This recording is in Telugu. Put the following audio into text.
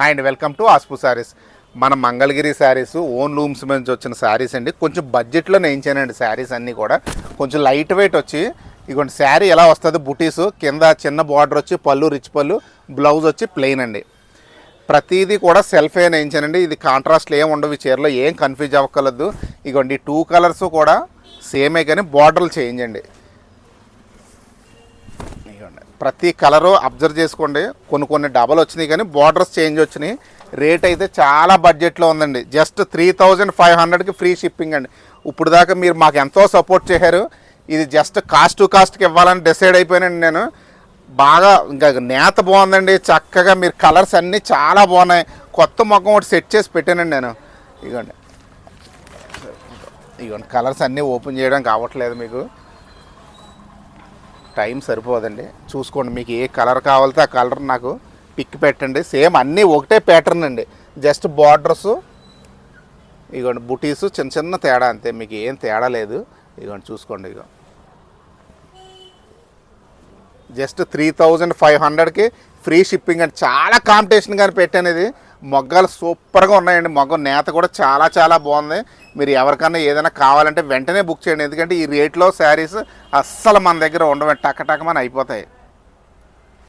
హాయ్ అండి, వెల్కమ్ టు ఆస్పు శారీస్. మన మంగళగిరి శారీస్ ఓన్ లూమ్స్ నుంచి వచ్చిన శారీస్ అండి. కొంచెం బడ్జెట్లో నేయించానండి శారీస్ అన్నీ కూడా. కొంచెం లైట్ వెయిట్ వచ్చి ఇటువంటి శారీ ఎలా వస్తుంది, బుటీసు కింద చిన్న బార్డర్ వచ్చి పళ్ళు రిచ్ పళ్ళు, బ్లౌజ్ వచ్చి ప్లెయిన్ అండి. ప్రతిదీ కూడా సెల్ఫే నేయించానండి. ఇది కాంట్రాస్ట్లు ఏం ఉండవు, ఈ చీరలో ఏం కన్ఫ్యూజ్ అవ్వకలదు. ఇగోండి 2 కలర్స్ కూడా సేమే కానీ బార్డర్లు చేంజ్ అండి. ప్రతి కలరు అబ్జర్వ్ చేసుకోండి. కొన్ని డబల్ వచ్చినాయి కానీ బార్డర్స్ చేంజ్ వచ్చినాయి. రేట్ అయితే చాలా బడ్జెట్లో ఉందండి. జస్ట్ 3500కి ఫ్రీ షిప్పింగ్ అండి. ఇప్పుడు దాకా మీరు మాకు ఎంతో సపోర్ట్ చేశారు. ఇది జస్ట్ కాస్ట్ టు కాస్ట్కి ఇవ్వాలని డిసైడ్ అయిపోయానండి నేను. బాగా ఇంకా నేత బాగుందండి. చక్కగా మీరు కలర్స్ అన్నీ చాలా బాగున్నాయి. కొత్త మొక్కం ఒకటి సెట్ చేసి పెట్టానండి నేను. ఇగోండి కలర్స్ అన్నీ ఓపెన్ చేయడం కావట్లేదు, మీకు టైం సరిపోదండి. చూసుకోండి, మీకు ఏ కలర్ కావాలితే ఆ కలర్ నాకు పిక్ పెట్టండి. సేమ్ అన్నీ ఒకటే ప్యాటర్న్ అండి. జస్ట్ బార్డర్స్ ఇగోండి, బుటీసు చిన్న తేడా అంతే, మీకు ఏం తేడా లేదు. ఇగోండి చూసుకోండి, ఇగో జస్ట్ 3500కి ఫ్రీ షిప్పింగ్ అండి. చాలా కాంపిటీషన్ కానీ పెట్టాను. ఇది మొగ్గలు సూపర్గా ఉన్నాయండి. మొగ్గ నేత కూడా చాలా బాగుంది. మీరు ఎవరికన్నా ఏదైనా కావాలంటే వెంటనే బుక్ చేయండి. ఎందుకంటే ఈ రేట్లో శారీస్ అస్సలు మన దగ్గర ఉండవు, టకటకమని అయిపోతాయి.